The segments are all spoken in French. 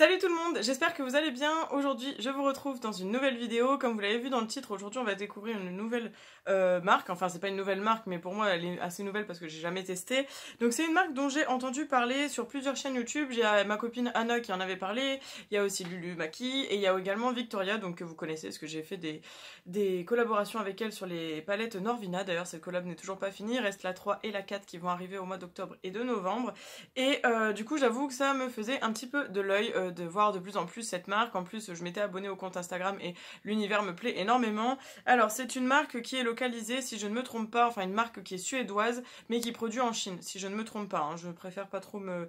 Salut tout le monde, j'espère que vous allez bien. Aujourd'hui je vous retrouve dans une nouvelle vidéo. Comme vous l'avez vu dans le titre, aujourd'hui on va découvrir une nouvelle marque. Enfin c'est pas une nouvelle marque mais pour moi elle est assez nouvelle parce que j'ai jamais testé. Donc c'est une marque dont j'ai entendu parler sur plusieurs chaînes YouTube. J'ai ma copine Anna qui en avait parlé. Il y a aussi Lulu Maki et il y a également Victoria, donc que vous connaissez parce que j'ai fait des collaborations avec elle sur les palettes Norvina. D'ailleurs cette collab n'est toujours pas finie, il reste la 3 et la 4 qui vont arriver au mois d'octobre et de novembre. Et du coup j'avoue que ça me faisait un petit peu de l'œil de voir de plus en plus cette marque. En plus je m'étais abonnée au compte Instagram et l'univers me plaît énormément. Alors c'est une marque qui est localisée, si je ne me trompe pas, enfin une marque qui est suédoise mais qui produit en Chine, si je ne me trompe pas, hein. Je préfère pas trop me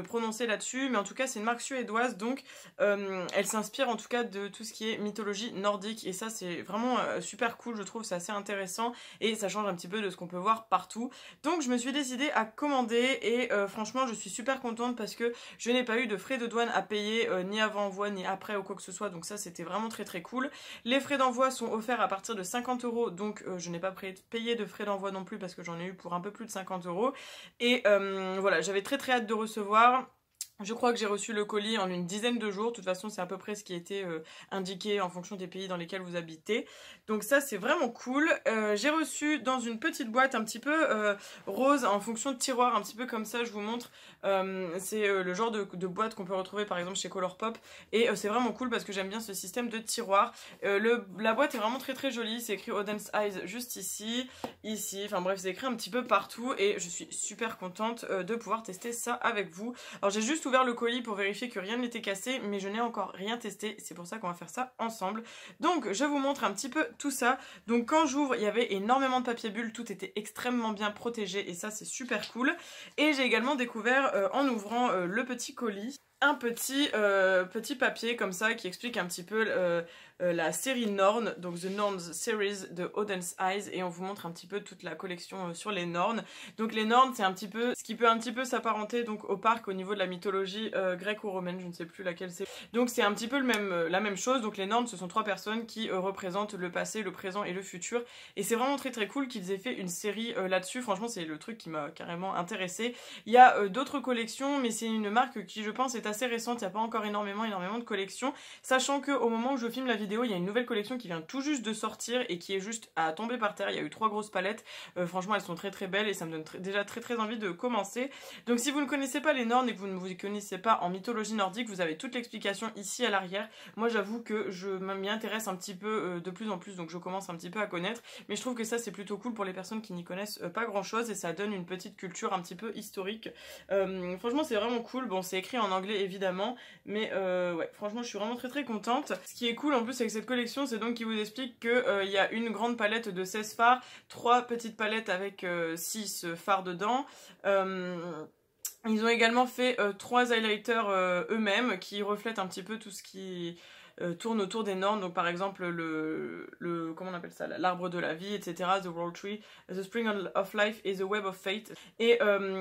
prononcer là-dessus, mais en tout cas c'est une marque suédoise, donc elle s'inspire en tout cas de tout ce qui est mythologie nordique et ça c'est vraiment super cool, je trouve, c'est assez intéressant et ça change un petit peu de ce qu'on peut voir partout. Donc je me suis décidée à commander et franchement je suis super contente parce que je n'ai pas eu de frais de douane à payer ni avant envoi ni après ou quoi que ce soit, donc ça c'était vraiment très cool. Les frais d'envoi sont offerts à partir de 50 €, donc je n'ai pas payé de frais d'envoi non plus parce que j'en ai eu pour un peu plus de 50 € et voilà, j'avais très hâte de recevoir. Je crois que j'ai reçu le colis en une dizaine de jours. De toute façon, c'est à peu près ce qui était indiqué en fonction des pays dans lesquels vous habitez. Donc ça, c'est vraiment cool. J'ai reçu dans une petite boîte un petit peu rose en fonction de tiroir, un petit peu comme ça, je vous montre. C'est le genre de boîte qu'on peut retrouver par exemple chez Colourpop. Et c'est vraiment cool parce que j'aime bien ce système de tiroir. La boîte est vraiment très jolie. C'est écrit Odense Eyes juste ici, ici. Enfin bref, c'est écrit un petit peu partout. Et je suis super contente de pouvoir tester ça avec vous. Alors j'ai juste ouvert le colis pour vérifier que rien n'était cassé, mais je n'ai encore rien testé, c'est pour ça qu'on va faire ça ensemble. Donc je vous montre un petit peu tout ça. Donc quand j'ouvre, il y avait énormément de papier bulle, tout était extrêmement bien protégé et ça c'est super cool. Et j'ai également découvert en ouvrant le petit colis un petit papier comme ça qui explique un petit peu la série Norn, donc The Norns Series de Odense Eyes, et on vous montre un petit peu toute la collection sur les Norns. Donc les Norns, c'est un petit peu ce qui peut un petit peu s'apparenter donc au parc au niveau de la mythologie grecque ou romaine, je ne sais plus laquelle c'est. Donc c'est un petit peu la même chose. Donc les Norns, ce sont trois personnes qui représentent le passé, le présent et le futur, et c'est vraiment très cool qu'ils aient fait une série là-dessus. Franchement c'est le truc qui m'a carrément intéressée. Il y a d'autres collections, mais c'est une marque qui je pense est assez récente, il n'y a pas encore énormément de collections, sachant qu'au moment où je filme la vidéo, il y a une nouvelle collection qui vient tout juste de sortir et qui est juste à tomber par terre. Il y a eu 3 grosses palettes, franchement elles sont très belles et ça me donne déjà très envie de commencer. Donc si vous ne connaissez pas les Norns et que vous ne vous connaissez pas en mythologie nordique, vous avez toute l'explication ici à l'arrière. Moi j'avoue que je m'y intéresse un petit peu de plus en plus, donc je commence un petit peu à connaître, mais je trouve que ça c'est plutôt cool pour les personnes qui n'y connaissent pas grand chose et ça donne une petite culture un petit peu historique. Franchement c'est vraiment cool. Bon, c'est écrit en anglais évidemment, mais ouais, franchement je suis vraiment très contente. Ce qui est cool en plus avec cette collection, c'est donc qu'il vous explique qu'il y a une grande palette de 16 fards, 3 petites palettes avec 6 fards dedans. Ils ont également fait 3 highlighters eux-mêmes qui reflètent un petit peu tout ce qui tourne autour des Norns, donc par exemple comment on appelle ça, l'arbre de la vie, etc., The World Tree, The Spring of Life et The Web of Fate. Et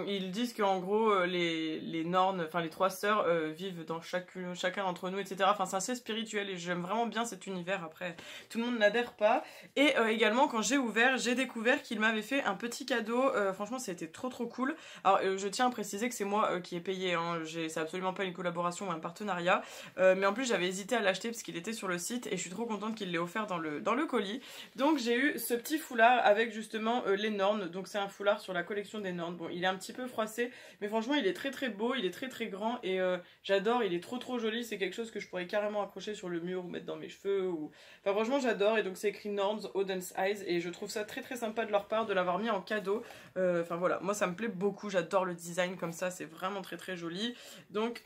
ils disent qu'en gros les Norns, enfin les 3 sœurs vivent dans chacun d'entre nous, etc. Enfin c'est assez spirituel et j'aime vraiment bien cet univers. Après tout le monde n'adhère pas. Et également quand j'ai ouvert, j'ai découvert qu'il m'avait fait un petit cadeau. Franchement c'était trop cool. Alors je tiens à préciser que c'est moi qui ai payé, hein. C'est absolument pas une collaboration ou un partenariat, mais en plus j'avais hésité à l'acheter parce qu'il était sur le site et je suis trop contente qu'il l'ait offert dans le colis. Donc j'ai eu ce petit foulard avec justement les Norns, donc c'est un foulard sur la collection des Norns. Bon, il est un petit peu froissé, mais franchement il est très beau, il est très grand et j'adore, il est trop joli. C'est quelque chose que je pourrais carrément accrocher sur le mur ou mettre dans mes cheveux ou... Enfin franchement j'adore, et donc c'est écrit Norns Odense Eyes et je trouve ça très sympa de leur part de l'avoir mis en cadeau. Enfin voilà, moi ça me plaît beaucoup, j'adore le design comme ça, c'est vraiment très joli. Donc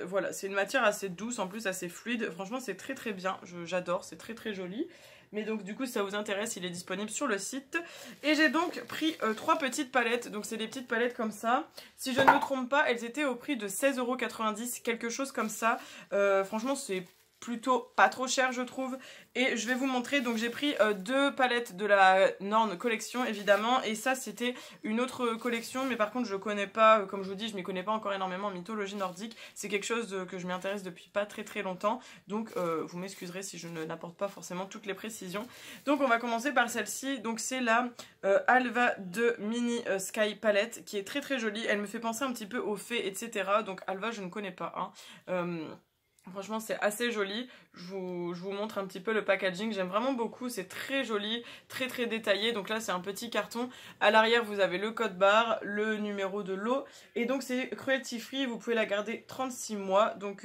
voilà, c'est une matière assez douce, en plus assez fluide, franchement c'est très bien, j'adore, c'est très joli. Mais donc du coup si ça vous intéresse, il est disponible sur le site. Et j'ai donc pris 3 petites palettes, donc c'est des petites palettes comme ça. Si je ne me trompe pas, elles étaient au prix de 16,90 €, quelque chose comme ça. Franchement c'est plutôt pas trop cher je trouve, et je vais vous montrer. Donc j'ai pris deux palettes de la Norn collection évidemment, et ça c'était une autre collection, mais par contre je connais pas, comme je vous dis je m'y connais pas encore énormément en mythologie nordique, c'est quelque chose que je m'y intéresse depuis pas très longtemps, donc vous m'excuserez si je n'apporte pas forcément toutes les précisions. Donc on va commencer par celle-ci, donc c'est la Alva de Mini Sky Palette, qui est très jolie, elle me fait penser un petit peu aux fées etc, donc Alva je ne connais pas, hein. Franchement c'est assez joli, je vous montre un petit peu le packaging, j'aime vraiment beaucoup, c'est très joli, très détaillé. Donc là c'est un petit carton, à l'arrière vous avez le code barre, le numéro de lot, et donc c'est cruelty free, vous pouvez la garder 36 mois, donc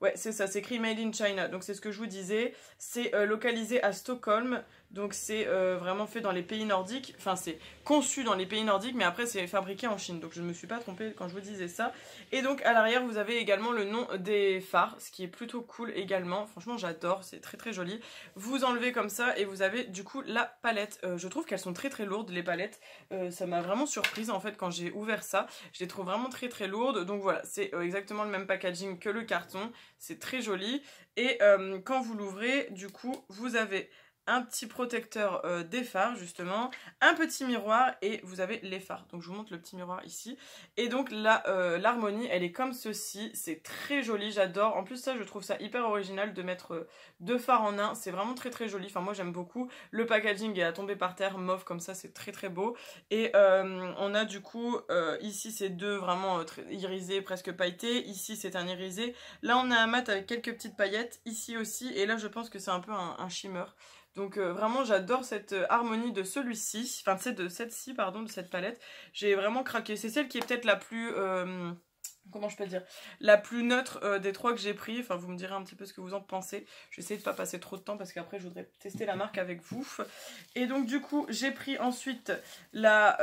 ouais c'est ça, c'est écrit Made in China, donc c'est ce que je vous disais, c'est localisé à Stockholm, donc c'est vraiment fait dans les pays nordiques, enfin c'est conçu dans les pays nordiques, mais après c'est fabriqué en Chine, donc je ne me suis pas trompée quand je vous disais ça. Et donc à l'arrière vous avez également le nom des phares, ce qui est plutôt cool également, franchement j'adore, c'est très joli. Vous enlevez comme ça et vous avez du coup la palette, je trouve qu'elles sont très lourdes les palettes, ça m'a vraiment surprise en fait quand j'ai ouvert ça, je les trouve vraiment très lourdes, donc voilà, c'est exactement le même packaging que le carton, c'est très joli. Et quand vous l'ouvrez, du coup vous avez un petit protecteur des phares justement, un petit miroir, et vous avez les phares. Donc je vous montre le petit miroir ici. Et donc là, l'harmonie elle est comme ceci, c'est très joli, j'adore. En plus ça je trouve ça hyper original de mettre deux phares en un, c'est vraiment très joli, enfin moi j'aime beaucoup. Le packaging est à tomber par terre, mauve comme ça, c'est très beau. Et on a du coup, ici c'est deux vraiment irisés, presque pailletés, ici c'est un irisé. Là on a un mat avec quelques petites paillettes, ici aussi, et là je pense que c'est un peu un shimmer. Donc vraiment j'adore cette harmonie de celui-ci, enfin de cette-ci pardon, de cette palette. J'ai vraiment craqué, c'est celle qui est peut-être la plus, comment je peux dire, la plus neutre des trois que j'ai pris. Enfin vous me direz un petit peu ce que vous en pensez. Je vais essayer de pas passer trop de temps parce qu'après je voudrais tester la marque avec vous. Et donc du coup j'ai pris ensuite la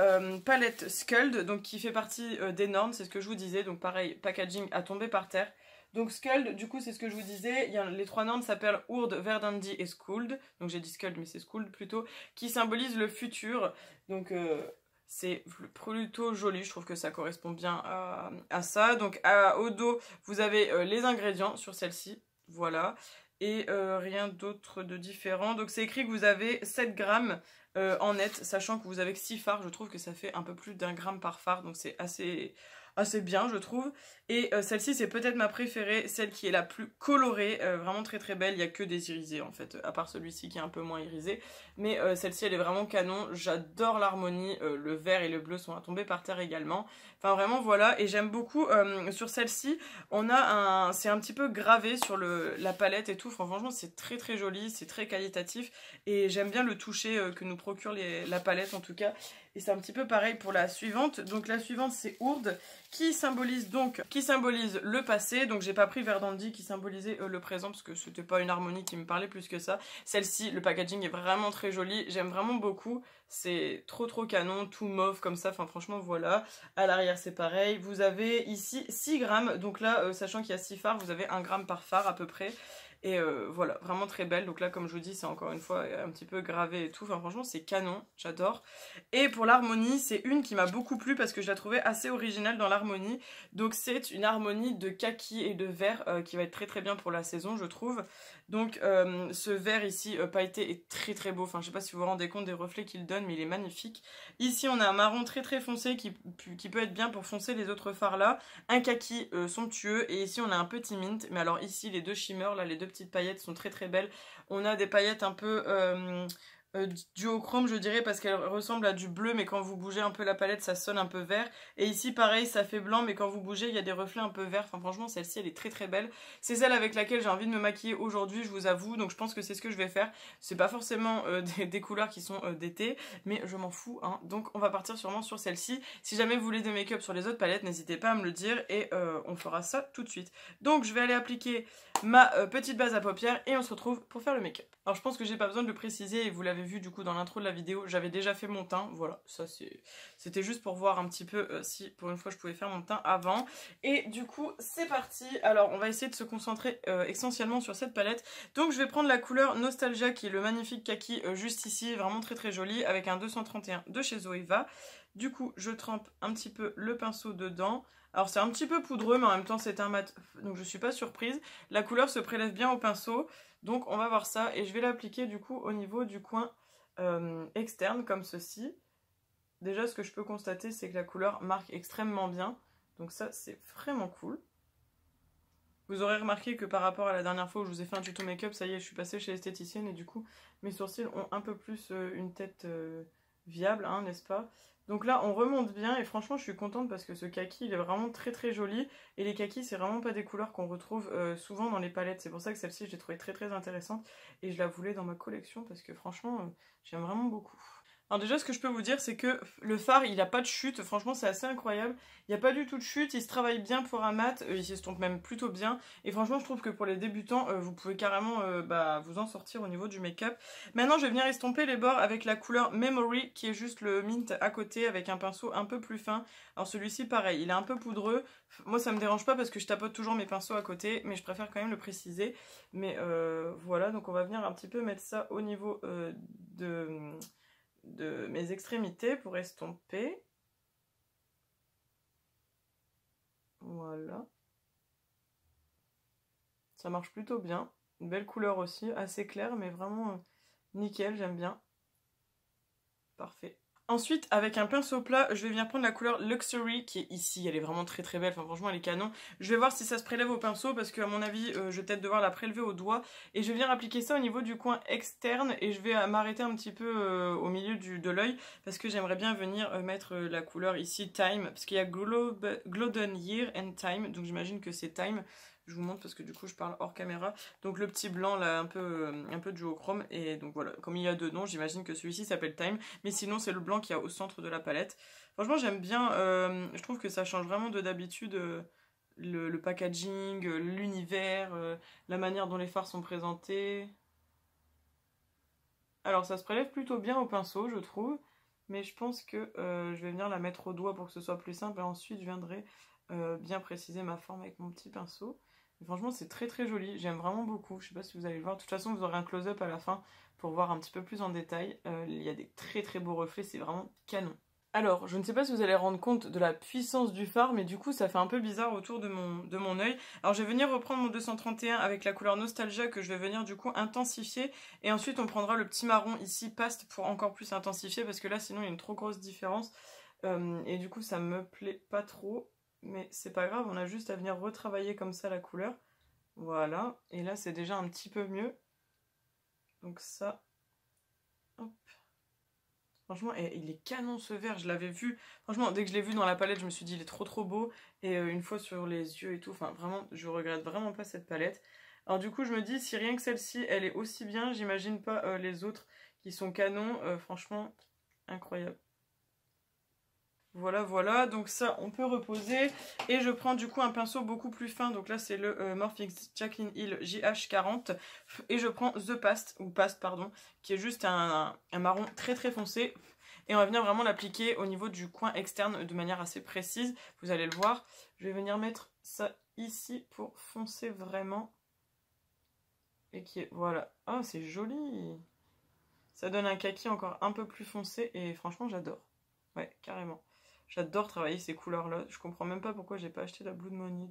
palette Skuld, donc qui fait partie des Norn, c'est ce que je vous disais. Donc pareil, packaging à tomber par terre. Donc Skuld, du coup c'est ce que je vous disais, les trois Norns s'appellent Urd, Verdandi et Skuld, donc j'ai dit Skuld mais c'est Skuld plutôt, qui symbolise le futur, donc c'est plutôt joli, je trouve que ça correspond bien à ça. Donc au dos vous avez les ingrédients sur celle-ci, voilà, et rien d'autre de différent. Donc c'est écrit que vous avez 7 grammes en net, sachant que vous avez que 6 phares, je trouve que ça fait un peu plus d'1 gramme par phare, donc c'est assez bien je trouve. Et celle-ci c'est peut-être ma préférée, celle qui est la plus colorée, vraiment très belle. Il n'y a que des irisés en fait, à part celui-ci qui est un peu moins irisé, mais celle-ci elle est vraiment canon, j'adore l'harmonie, le vert et le bleu sont à tomber par terre également, enfin vraiment voilà. Et j'aime beaucoup sur celle-ci, on a c'est un petit peu gravé sur la palette et tout, enfin, franchement c'est très joli, c'est très qualitatif, et j'aime bien le toucher que nous procure la palette en tout cas. Et c'est un petit peu pareil pour la suivante. Donc la suivante c'est Urd, qui symbolise le passé. Donc j'ai pas pris Verdandi qui symbolisait le présent parce que c'était pas une harmonie qui me parlait plus que ça. Celle-ci, le packaging est vraiment très joli, j'aime vraiment beaucoup. C'est trop canon, tout mauve comme ça, enfin franchement voilà. À l'arrière c'est pareil, vous avez ici 6 grammes, donc là sachant qu'il y a 6 phares, vous avez 1 gramme par phare à peu près. Et voilà, vraiment très belle. Donc là comme je vous dis c'est encore une fois un petit peu gravé et tout, enfin franchement c'est canon, j'adore. Et pour l'harmonie c'est une qui m'a beaucoup plu parce que je la trouvais assez originale dans l'harmonie. Donc c'est une harmonie de kaki et de vert qui va être très bien pour la saison je trouve. Donc ce vert ici pailleté est très beau, enfin je sais pas si vous vous rendez compte des reflets qu'il donne mais il est magnifique. Ici on a un marron très foncé qui peut être bien pour foncer les autres fards là. Un kaki somptueux, et ici on a un petit mint, mais alors ici les deux shimmers là, les deux petites paillettes sont très belles. On a des paillettes un peu duochrome je dirais parce qu'elles ressemblent à du bleu, mais quand vous bougez un peu la palette ça sonne un peu vert. Et ici pareil ça fait blanc mais quand vous bougez il y a des reflets un peu verts. Enfin franchement celle-ci elle est très belle. C'est celle avec laquelle j'ai envie de me maquiller aujourd'hui je vous avoue, donc je pense que c'est ce que je vais faire. C'est pas forcément des couleurs qui sont d'été, mais je m'en fous hein. Donc on va partir sûrement sur celle-ci. Si jamais vous voulez des make-up sur les autres palettes n'hésitez pas à me le dire et on fera ça tout de suite. Donc je vais aller appliquer ma petite base à paupières et on se retrouve pour faire le make-up. Alors je pense que j'ai pas besoin de le préciser et vous l'avez vu du coup dans l'intro de la vidéo, j'avais déjà fait mon teint, voilà, ça c'était juste pour voir un petit peu si pour une fois je pouvais faire mon teint avant. Et du coup c'est parti. Alors on va essayer de se concentrer essentiellement sur cette palette. Donc je vais prendre la couleur Nostalgia qui est le magnifique kaki juste ici, vraiment très joli, avec un 231 de chez Zoeva. Du coup je trempe un petit peu le pinceau dedans Alors c'est un petit peu poudreux, mais en même temps c'est un mat, donc je suis pas surprise. La couleur se prélève bien au pinceau, donc on va voir ça. Et je vais l'appliquer du coup au niveau du coin externe, comme ceci. Déjà ce que je peux constater, c'est que la couleur marque extrêmement bien. Donc ça c'est vraiment cool. Vous aurez remarqué que par rapport à la dernière fois où je vous ai fait un tuto make-up, ça y est, je suis passée chez l'esthéticienne et du coup, mes sourcils ont un peu plus une tête viable, hein, n'est-ce pas? Donc là, on remonte bien et franchement, je suis contente parce que ce kaki, il est vraiment très très joli. Et les kakis, c'est vraiment pas des couleurs qu'on retrouve souvent dans les palettes. C'est pour ça que celle-ci, je l'ai trouvée très très intéressante et je la voulais dans ma collection parce que franchement, j'aime vraiment beaucoup. Alors déjà, ce que je peux vous dire, c'est que le fard, il a pas de chute. Franchement, c'est assez incroyable. Il n'y a pas du tout de chute. Il se travaille bien pour un mat. Il s'estompe même plutôt bien. Et franchement, je trouve que pour les débutants, vous pouvez carrément vous en sortir au niveau du make-up. Maintenant, je vais venir estomper les bords avec la couleur Memory, qui est juste le mint à côté, avec un pinceau un peu plus fin. Alors celui-ci, pareil, il est un peu poudreux. Moi, ça me dérange pas parce que je tapote toujours mes pinceaux à côté, mais je préfère quand même le préciser. Mais voilà, donc on va venir un petit peu mettre ça au niveau de mes extrémités pour estomper. Voilà. Ça marche plutôt bien. Une belle couleur aussi, assez claire, mais vraiment nickel, j'aime bien. Parfait. Ensuite, avec un pinceau plat, je vais venir prendre la couleur Luxury qui est ici. Elle est vraiment très très belle. Enfin, franchement, elle est canon. Je vais voir si ça se prélève au pinceau parce qu'à mon avis, je vais peut-être devoir la prélever au doigt. Et je vais venir appliquer ça au niveau du coin externe. Et je vais m'arrêter un petit peu au milieu de l'œil parce que j'aimerais bien venir mettre la couleur ici Time. Parce qu'il y a Golden Year and Time. Donc j'imagine que c'est Time. Je vous montre parce que du coup je parle hors caméra. Donc le petit blanc là, un peu duochrome. Et donc voilà, comme il y a deux noms, j'imagine que celui-ci s'appelle Time. Mais sinon c'est le blanc qu'il y a au centre de la palette. Franchement j'aime bien, je trouve que ça change vraiment de d'habitude le packaging, l'univers, la manière dont les fards sont présentés. Alors ça se prélève plutôt bien au pinceau je trouve. Mais je pense que je vais venir la mettre au doigt pour que ce soit plus simple. Et ensuite je viendrai bien préciser ma forme avec mon petit pinceau. Et franchement c'est très très joli, j'aime vraiment beaucoup. Je sais pas si vous allez le voir, de toute façon vous aurez un close-up à la fin pour voir un petit peu plus en détail. Il y a des très très beaux reflets, c'est vraiment canon. Alors, je ne sais pas si vous allez rendre compte de la puissance du fard, mais du coup ça fait un peu bizarre autour de mon œil. Alors je vais venir reprendre mon 231 avec la couleur Nostalgia que je vais venir du coup intensifier. Et ensuite on prendra le petit marron ici, Paste, pour encore plus intensifier, parce que là sinon il y a une trop grosse différence. Et du coup ça me plaît pas trop, mais c'est pas grave, on a juste à venir retravailler comme ça la couleur. Voilà, et là c'est déjà un petit peu mieux. Donc ça, hop. Franchement, il est canon ce vert, je l'avais vu. Franchement, dès que je l'ai vu dans la palette, je me suis dit il est trop trop beau. Et une fois sur les yeux et tout, enfin vraiment, je regrette vraiment pas cette palette. Alors du coup, je me dis, si rien que celle-ci, elle est aussi bien, j'imagine pas les autres qui sont canons. Franchement, incroyable. Voilà, voilà, donc ça, on peut reposer. Et je prends du coup un pinceau beaucoup plus fin. Donc là, c'est le Morphe Jaclyn Hill JH40. Et je prends The Paste, ou Paste, pardon, qui est juste un marron très très foncé. Et on va venir vraiment l'appliquer au niveau du coin externe de manière assez précise. Vous allez le voir. Je vais venir mettre ça ici pour foncer vraiment. Et qui est... Voilà. Oh, c'est joli. Ça donne un kaki encore un peu plus foncé. Et franchement, j'adore. Ouais, carrément. J'adore travailler ces couleurs-là. Je comprends même pas pourquoi j'ai pas acheté la Blood Money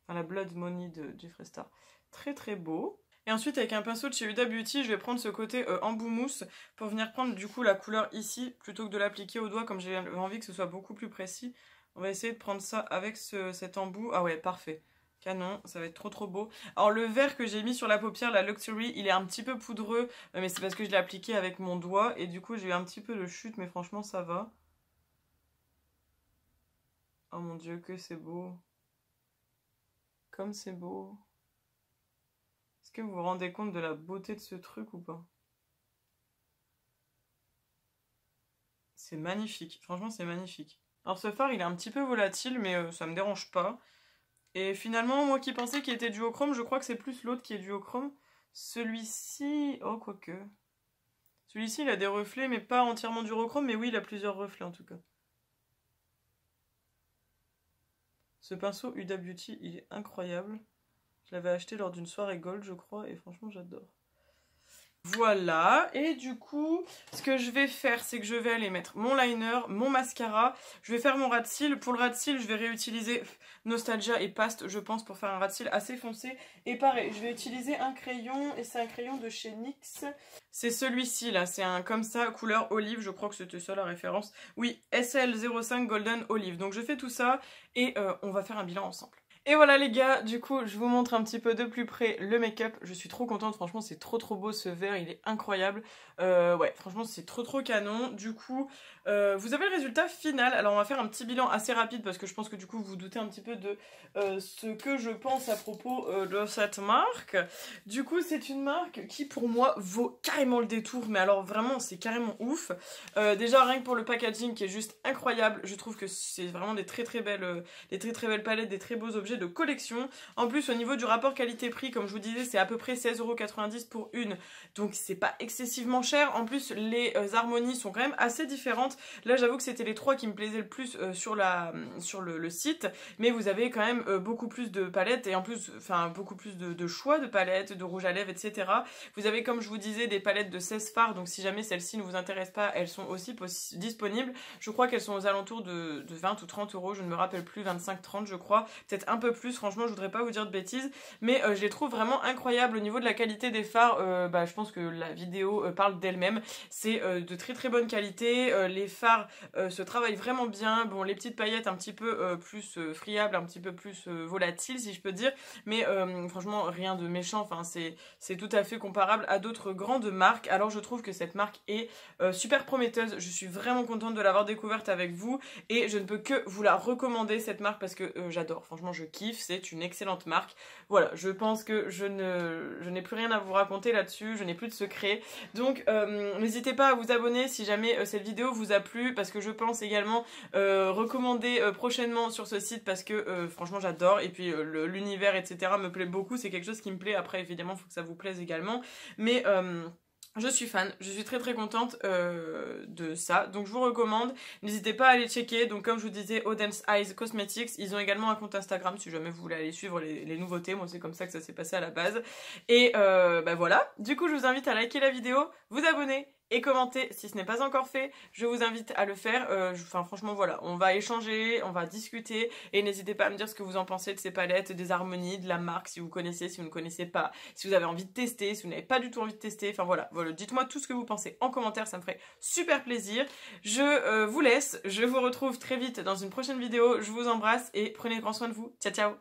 enfin, la Blood Money de Jeffree Star. Très très beau. Et ensuite, avec un pinceau de chez Huda Beauty, je vais prendre ce côté embout mousse pour venir prendre du coup la couleur ici, plutôt que de l'appliquer au doigt, comme j'ai envie que ce soit beaucoup plus précis. On va essayer de prendre ça avec cet embout. Ah ouais, parfait. Canon, ça va être trop trop beau. Alors le vert que j'ai mis sur la paupière, la Luxury, il est un petit peu poudreux, mais c'est parce que je l'ai appliqué avec mon doigt, et du coup j'ai eu un petit peu de chute, mais franchement ça va. Oh mon dieu, que c'est beau. Comme c'est beau. Est-ce que vous vous rendez compte de la beauté de ce truc ou pas? C'est magnifique. Franchement, c'est magnifique. Alors ce fard, il est un petit peu volatile, mais ça me dérange pas. Et finalement, moi qui pensais qu'il était duochrome, je crois que c'est plus l'autre qui est duochrome. Celui-ci... Oh, quoique. Celui-ci, il a des reflets, mais pas entièrement duochrome, mais oui, il a plusieurs reflets en tout cas. Ce pinceau Huda Beauty, il est incroyable. Je l'avais acheté lors d'une soirée gold, je crois, et franchement, j'adore. Voilà, et du coup, ce que je vais faire, c'est que je vais aller mettre mon liner, mon mascara, je vais faire mon ras de cils. Pour le ras de cils, je vais réutiliser Nostalgia et Past, je pense, pour faire un ras de cils assez foncé. Et pareil, je vais utiliser un crayon, et c'est un crayon de chez NYX. C'est celui-ci, là, c'est un comme ça, couleur olive, je crois que c'était ça la référence. Oui, SL05 Golden Olive. Donc je fais tout ça, et on va faire un bilan ensemble. Et voilà les gars, du coup je vous montre un petit peu de plus près le make-up. Je suis trop contente, franchement c'est trop beau ce vert, il est incroyable. Ouais, franchement c'est trop canon. Du coup, vous avez le résultat final. Alors on va faire un petit bilan assez rapide parce que je pense que du coup vous vous doutez un petit peu de ce que je pense à propos de cette marque. Du coup c'est une marque qui pour moi vaut carrément le détour, mais alors vraiment c'est carrément ouf. Déjà rien que pour le packaging qui est juste incroyable, je trouve que c'est vraiment des très belles palettes, des très beaux objets de collection. En plus au niveau du rapport qualité-prix, comme je vous disais, c'est à peu près 16,90 € pour une, donc c'est pas excessivement cher. En plus les harmonies sont quand même assez différentes. Là j'avoue que c'était les trois qui me plaisaient le plus sur le site, mais vous avez quand même beaucoup plus de palettes et en plus enfin beaucoup plus de choix de palettes, de rouge à lèvres, etc. Vous avez, comme je vous disais, des palettes de 16 fards, donc si jamais celles-ci ne vous intéressent pas, elles sont aussi disponibles. Je crois qu'elles sont aux alentours de 20 ou 30 €, je ne me rappelle plus, 25-30 je crois, peut-être un peu plus, franchement je voudrais pas vous dire de bêtises, mais je les trouve vraiment incroyables au niveau de la qualité des fards. Je pense que la vidéo parle d'elle-même, c'est de très bonne qualité, les fards se travaillent vraiment bien. Bon, les petites paillettes un petit peu plus friables, un petit peu plus volatiles si je peux dire, mais franchement rien de méchant, enfin c'est tout à fait comparable à d'autres grandes marques. Alors je trouve que cette marque est super prometteuse, je suis vraiment contente de l'avoir découverte avec vous et je ne peux que vous la recommander cette marque parce que j'adore, franchement je kiffe, c'est une excellente marque. Voilà, je pense que je n'ai plus rien à vous raconter là-dessus, je n'ai plus de secret, donc n'hésitez pas à vous abonner si jamais cette vidéo vous a plu, parce que je pense également recommander prochainement sur ce site parce que franchement j'adore, et puis l'univers etc me plaît beaucoup, c'est quelque chose qui me plaît. Après évidemment il faut que ça vous plaise également, mais je suis fan, je suis très contente de ça, donc je vous recommande, n'hésitez pas à aller checker. Donc comme je vous disais, Auden's Eyes Cosmetics, ils ont également un compte Instagram si jamais vous voulez aller suivre les nouveautés. Moi c'est comme ça que ça s'est passé à la base, et voilà, du coup je vous invite à liker la vidéo, vous abonner et commenter si ce n'est pas encore fait, je vous invite à le faire. Enfin franchement voilà, on va échanger, on va discuter, et n'hésitez pas à me dire ce que vous en pensez de ces palettes, des harmonies, de la marque, si vous connaissez, si vous ne connaissez pas, si vous avez envie de tester, si vous n'avez pas du tout envie de tester, enfin voilà, dites-moi tout ce que vous pensez en commentaire, ça me ferait super plaisir. Je vous laisse, je vous retrouve très vite dans une prochaine vidéo, je vous embrasse et prenez grand soin de vous, ciao. Ciao.